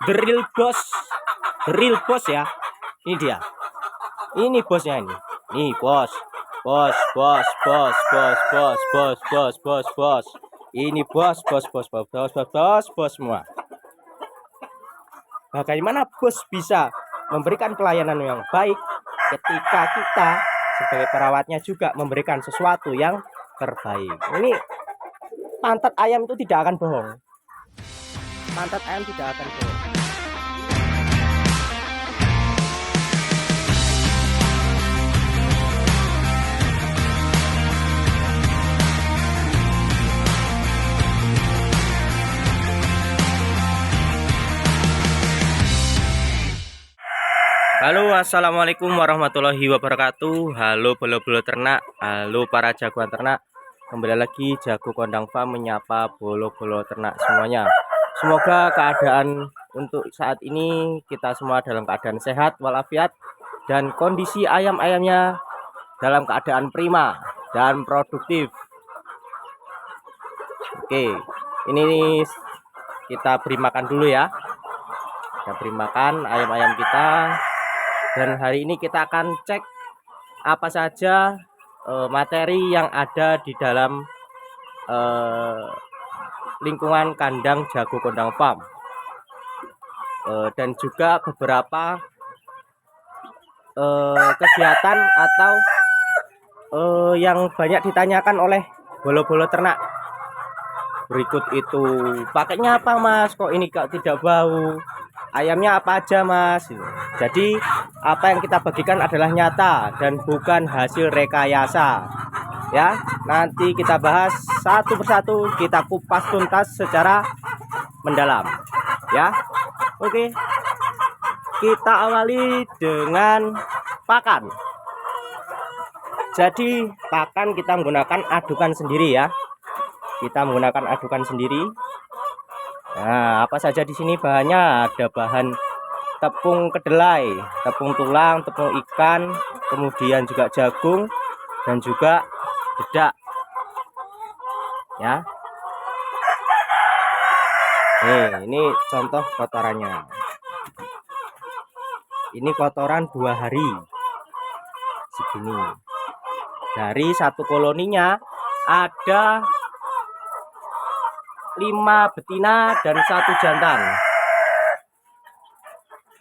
The real boss. The real boss ya. Ini dia. Ini bosnya ini. Nih bos. Bos. Ini bos semua. Bagaimana bos bisa memberikan pelayanan yang baik ketika kita sebagai perawatnya juga memberikan sesuatu yang terbaik. Ini pantat ayam itu tidak akan bohong. Pantat ayam tidak akan bohong. Halo, assalamualaikum warahmatullahi wabarakatuh. Halo bolo-bolo ternak, halo para jagoan ternak. Kembali lagi Jago Kondang Farm menyapa bolo-bolo ternak semuanya. Semoga keadaan untuk saat ini kita semua dalam keadaan sehat walafiat dan kondisi ayam-ayamnya dalam keadaan prima dan produktif. Oke, ini kita beri makan dulu ya. Kita beri makan ayam-ayam kita. Dan hari ini kita akan cek apa saja materi yang ada di dalam lingkungan kandang Jago Kondang Farm, dan juga beberapa kegiatan atau yang banyak ditanyakan oleh bolo-bolo ternak. Berikut itu, pakainya apa mas, kok ini kok tidak bau, ayamnya apa aja mas. Jadi apa yang kita bagikan adalah nyata dan bukan hasil rekayasa ya. Nanti kita bahas satu persatu, kita kupas tuntas secara mendalam ya. Oke, kita awali dengan pakan. Jadi pakan kita menggunakan adukan sendiri ya. Kita menggunakan adukan sendiri. Nah, apa saja di sini bahannya? Ada bahan tepung kedelai, tepung tulang, tepung ikan, kemudian juga jagung dan juga dedak. Ya. Ini contoh kotorannya. Ini kotoran 2 hari. Segini. Dari satu koloninya ada 5 betina dan 1 jantan.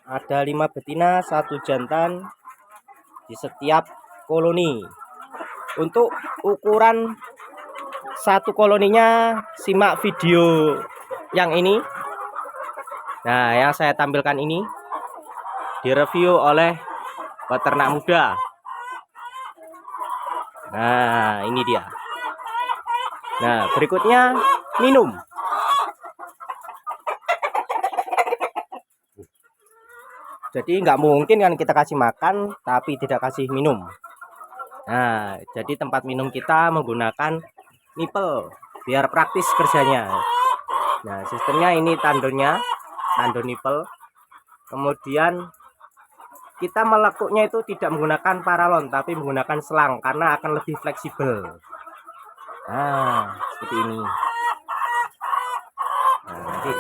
Ada 5 betina, 1 jantan di setiap koloni. Untuk ukuran satu koloninya, simak video yang ini. Nah, yang saya tampilkan ini direview oleh peternak muda. Nah, ini dia. Nah, berikutnya minum. Jadi nggak mungkin kan kita kasih makan tapi tidak kasih minum. Nah, jadi tempat minum kita menggunakan nipple biar praktis kerjanya. Nah, sistemnya ini tandonnya, tandon nipple. Kemudian kita melekuknya itu tidak menggunakan paralon tapi menggunakan selang karena akan lebih fleksibel. Nah, seperti ini. Nah, nanti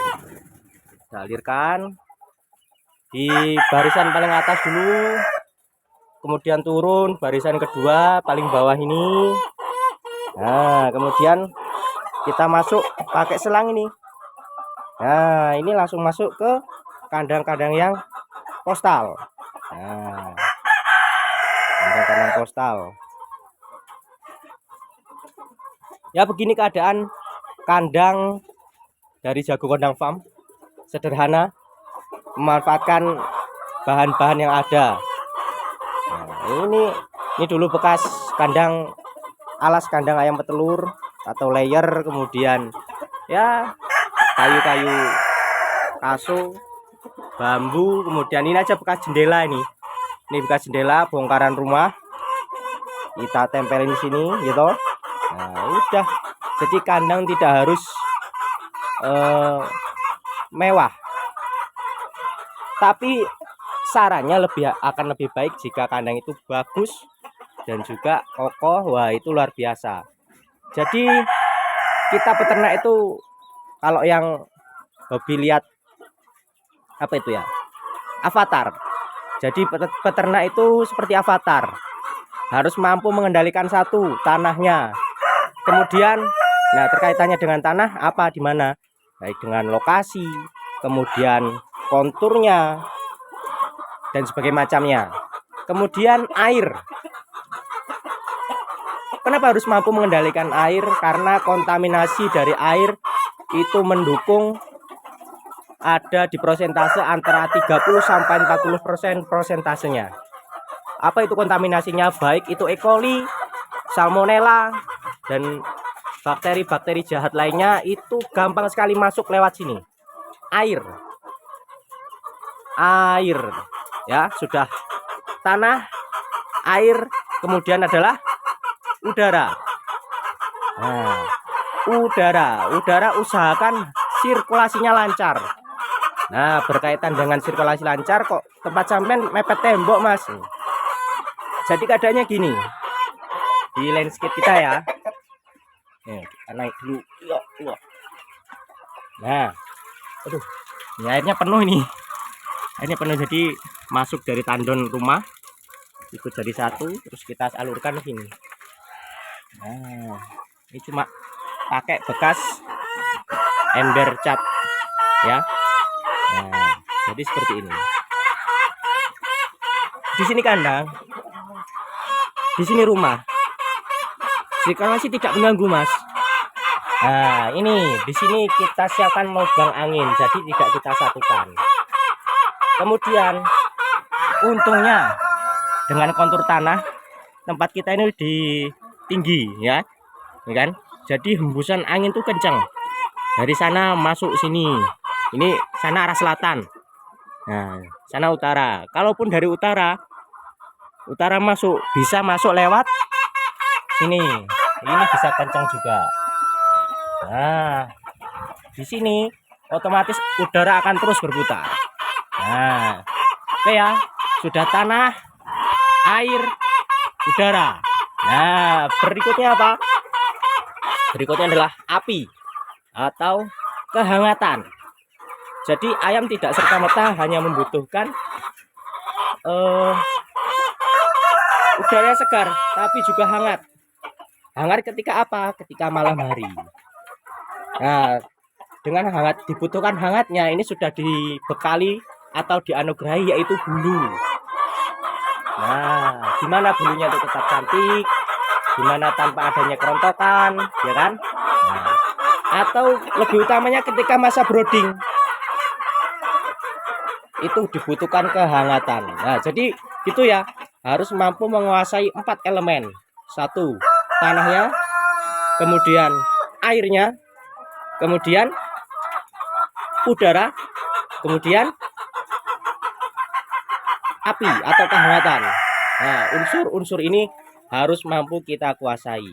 kita alirkan di barisan paling atas dulu, kemudian turun barisan kedua paling bawah ini. Nah, kemudian kita masuk pakai selang ini. Nah, ini langsung masuk ke kandang-kandang yang postal. Nah, kandang-kandang postal. Ya, begini keadaan kandang dari Jago Kondang Farm. Sederhana, memanfaatkan bahan-bahan yang ada. Nah, ini dulu bekas kandang, alas kandang ayam petelur atau layer, kemudian ya kayu-kayu kaso, bambu, kemudian ini aja bekas jendela ini. Ini bekas jendela bongkaran rumah. Kita tempelin di sini gitu. Nah, udah. Jadi kandang tidak harus mewah. Tapi sarannya akan lebih baik jika kandang itu bagus dan juga kokoh. Wah, itu luar biasa. Jadi kita peternak itu kalau yang hobi lihat apa itu ya, avatar. Jadi peternak itu seperti avatar, harus mampu mengendalikan satu, tanahnya. Kemudian, nah terkaitannya dengan tanah apa, di mana? Baik dengan lokasi, kemudian konturnya, dan sebagainya macamnya. Kemudian air. Kenapa harus mampu mengendalikan air? Karena kontaminasi dari air itu mendukung ada di persentase antara 30 sampai 40% persentasenya. Apa itu kontaminasinya? Baik itu E. coli, salmonella, dan bakteri-bakteri jahat lainnya itu gampang sekali masuk lewat sini. Air. Ya, sudah tanah, air, kemudian adalah udara. Nah, udara usahakan sirkulasinya lancar. Nah, berkaitan dengan sirkulasi lancar, kok tempat sampean mepet tembok, Mas. Jadi keadaannya gini. Di landscape kita ya. Nih, kita naik dulu. Nah, aduh, ini airnya penuh ini. Airnya penuh, jadi masuk dari tandon rumah. Ikut jadi satu, terus kita salurkan ke sini. Nah, ini cuma pakai bekas ember cat ya. Nah, jadi seperti ini. Di sini kandang, di sini rumah. Sirkulasi tidak mengganggu, Mas. Nah, ini di sini kita siapkan lubang angin, jadi tidak kita satukan. Kemudian, untungnya dengan kontur tanah tempat kita ini di tinggi ya, kan? Jadi hembusan angin tuh kencang. Dari sana masuk sini. Ini sana arah selatan. Nah, sana utara. Kalaupun dari utara masuk, bisa masuk lewat sini. Ini bisa kencang juga. Nah, di sini otomatis udara akan terus berputar. Nah, oke ya. Sudah tanah, air, udara. Nah, berikutnya apa? Berikutnya adalah api atau kehangatan. Jadi ayam tidak serta-merta hanya membutuhkan udara segar, tapi juga hangat. Hangat ketika apa? Ketika malam hari. Nah, dengan hangat, dibutuhkan hangatnya ini sudah dibekali atau dianugerahi yaitu bulu. Nah, gimana bulunya untuk tetap cantik, gimana tanpa adanya kerontokan, ya kan? Nah, atau lebih utamanya ketika masa brooding itu dibutuhkan kehangatan. Nah, jadi itu ya, harus mampu menguasai 4 elemen. 1, tanahnya, kemudian airnya, kemudian udara, kemudian api atau kehangatan. Nah, unsur-unsur ini harus mampu kita kuasai.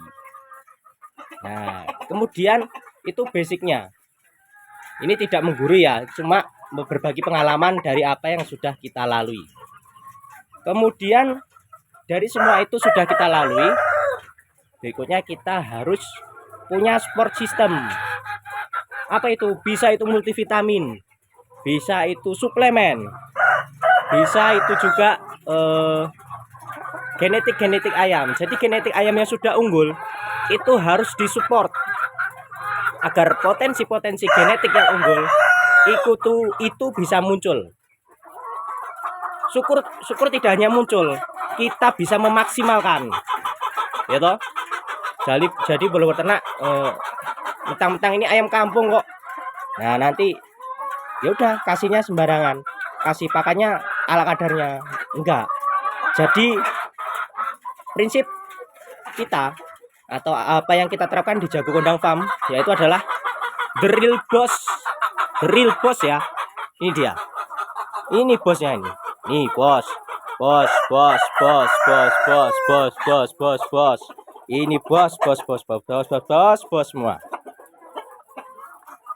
Nah, kemudian itu basicnya. Ini tidak menggurui ya, cuma berbagi pengalaman dari apa yang sudah kita lalui. Kemudian dari semua itu sudah kita lalui, berikutnya kita harus punya support system. Apa itu? Bisa itu multivitamin, bisa itu suplemen, bisa itu juga genetik ayam. Jadi genetik ayam yang sudah unggul itu harus disupport agar potensi-potensi genetik yang unggul itu bisa muncul. Syukur tidak hanya muncul, kita bisa memaksimalkan, ya toh. Jadi belum beternak mentang-mentang ini ayam kampung kok. Nah, nanti ya udah kasihnya sembarangan, kasih pakannya ala kadarnya, enggak. Jadi prinsip kita atau apa yang kita terapkan di Jago Kondang Farm yaitu adalah the real boss ya. Ini dia, ini bosnya ini. Nih bos. Ini bos semua.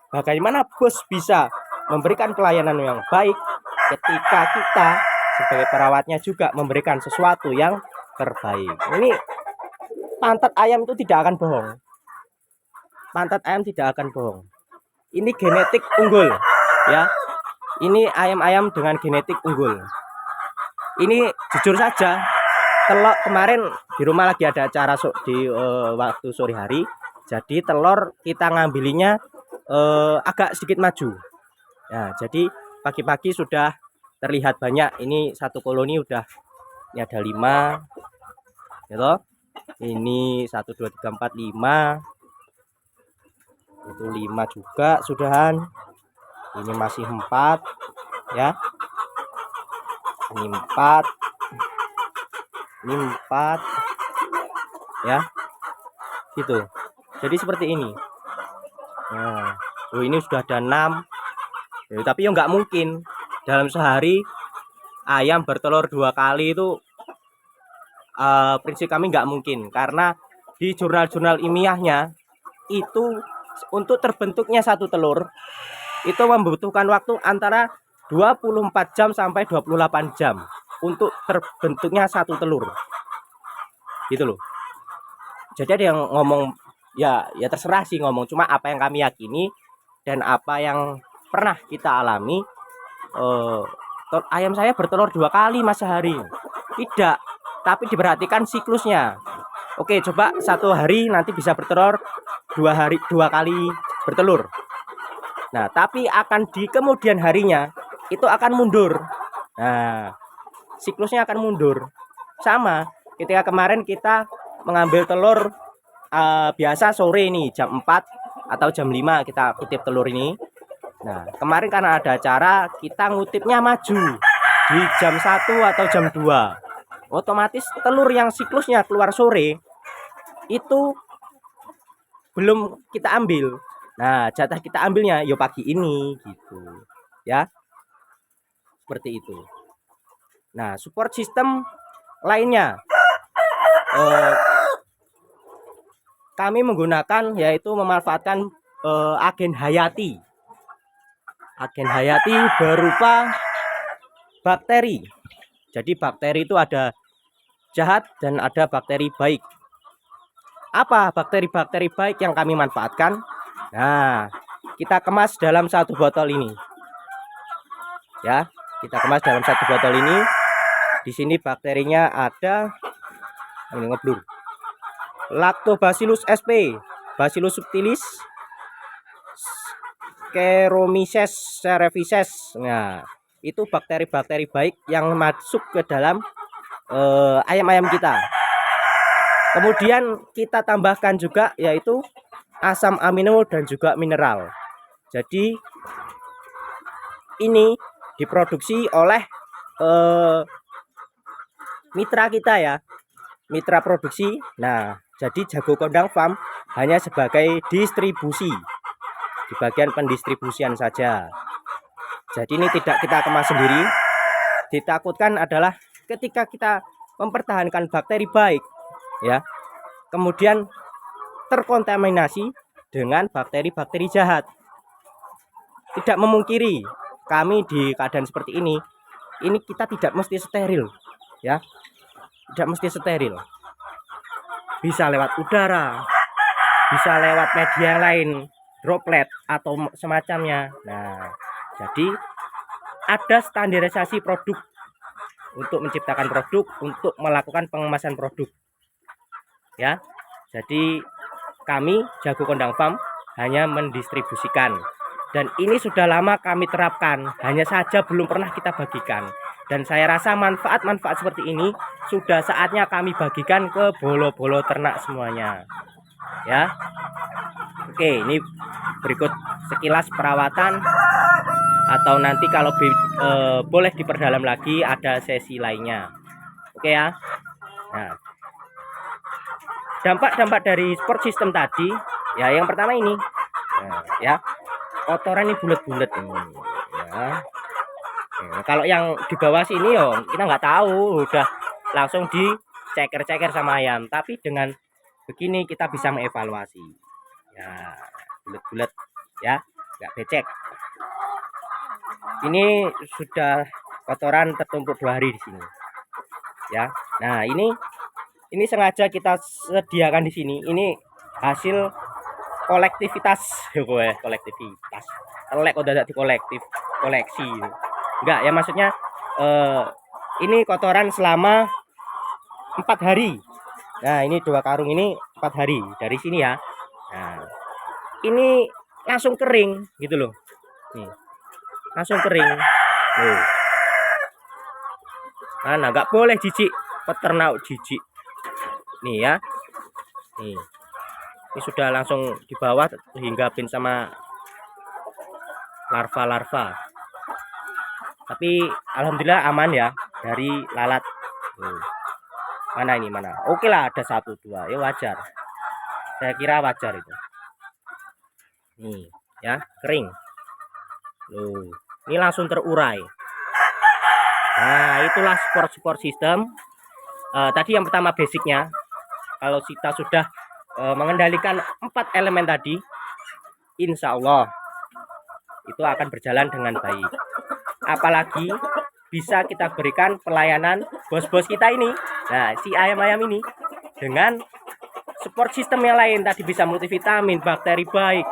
Bagaimana bos bisa memberikan pelayanan yang baik ketika kita sebagai perawatnya juga memberikan sesuatu yang terbaik. Ini pantat ayam itu tidak akan bohong. Pantat ayam tidak akan bohong. Ini genetik unggul ya. Ini ayam-ayam dengan genetik unggul. Ini jujur saja, telur kemarin di rumah lagi ada acara di waktu sore hari. Jadi telur kita ngambilinya agak sedikit maju. Nah, jadi pagi-pagi sudah terlihat banyak. Ini satu koloni udah, ini ada 5, gitu. Ini 1, 2, 3, 4, 5. Itu 5 juga sudahan. Ini masih 4, ya. Ini 4. Ini 4, ya. Gitu. Jadi seperti ini. Nah, ini sudah ada 6. Ya, tapi ya nggak mungkin dalam sehari ayam bertelur 2 kali itu. Prinsip kami nggak mungkin, karena di jurnal-jurnal ilmiahnya itu untuk terbentuknya satu telur itu membutuhkan waktu antara 24 jam sampai 28 jam untuk terbentuknya satu telur, gitu loh. Jadi ada yang ngomong ya terserah sih ngomong, cuma apa yang kami yakini dan apa yang pernah kita alami, ayam saya bertelur 2 kali mas sehari. Tidak, tapi diperhatikan siklusnya. Oke, coba 1 hari nanti bisa bertelur 2 kali bertelur. Nah, tapi akan di kemudian harinya itu akan mundur. Nah, siklusnya akan mundur. Sama ketika kemarin kita mengambil telur biasa sore ini jam 4 atau jam 5 kita kutip telur ini. Nah, kemarin karena ada acara kita ngutipnya maju di jam 1 atau jam 2. Otomatis telur yang siklusnya keluar sore itu belum kita ambil. Nah, jatah kita ambilnya yo pagi ini gitu. Ya. Seperti itu. Nah, support system lainnya kami menggunakan yaitu memanfaatkan agen hayati. Agen hayati berupa bakteri. Jadi bakteri itu ada jahat dan ada bakteri baik. Apa bakteri-bakteri baik yang kami manfaatkan? Nah, kita kemas dalam 1 botol ini. Ya, kita kemas dalam 1 botol ini. Di sini bakterinya ada, ini ngeblur. Lactobacillus sp, Bacillus subtilis, Saccharomyces cerevisiae. Nah, itu bakteri-bakteri baik yang masuk ke dalam ayam-ayam kita. Kemudian kita tambahkan juga yaitu asam amino dan juga mineral. Jadi ini diproduksi oleh mitra kita ya, mitra produksi. Nah, jadi Jago Kondang Farm hanya sebagai distribusi, di bagian pendistribusian saja. Jadi ini tidak kita kemas sendiri. Ditakutkan adalah ketika kita mempertahankan bakteri baik, ya, kemudian terkontaminasi dengan bakteri-bakteri jahat. Tidak memungkiri kami di keadaan seperti ini kita tidak mesti steril, ya, tidak mesti steril. Bisa lewat udara, bisa lewat media lain, droplet atau semacamnya. Nah, jadi ada standarisasi produk untuk menciptakan produk, untuk melakukan pengemasan produk, ya. Jadi kami Jago Kondang Farm hanya mendistribusikan, dan ini sudah lama kami terapkan, hanya saja belum pernah kita bagikan. Dan saya rasa manfaat-manfaat seperti ini sudah saatnya kami bagikan ke bolo-bolo ternak semuanya, ya. Oke, ini berikut sekilas perawatan, atau nanti kalau boleh diperdalam lagi ada sesi lainnya. Oke ya. Nah, dampak-dampak dari support system tadi ya, yang pertama ini ya, kotoran ini bulat-bulat ini ya. Kalau yang di bawah sini yo kita nggak tahu, udah langsung diceker-ceker sama ayam, tapi dengan begini kita bisa mengevaluasi ya, bulat-bulat ya, nggak becek. Ini sudah kotoran tertumpuk 2 hari di sini ya. Nah, ini sengaja kita sediakan di sini. Ini hasil kolektivitas, kolektivitas. Telek udah jadi kolektif. koleksi. Enggak ya, maksudnya ini kotoran selama 4 hari. Nah, ini 2 karung ini 4 hari dari sini ya. Nah, ini langsung kering gitu loh. Nih, langsung kering. Nih. Mana nggak boleh jijik, peternak jijik. Nih ya. Nih. Ini sudah langsung di bawah dihinggapin sama larva-larva. Tapi alhamdulillah aman ya dari lalat. Mana ini mana? Oke lah, ada 1 2. Ya wajar. Saya kira wajar itu. Nih ya, kering. Loh, ini langsung terurai. Nah, itulah support system. Tadi yang pertama basicnya. Kalau kita sudah mengendalikan 4 elemen tadi, insya Allah itu akan berjalan dengan baik. Apalagi bisa kita berikan pelayanan bos-bos kita ini. Nah, si ayam-ayam ini dengan support system yang lain tadi bisa multivitamin, bakteri baik,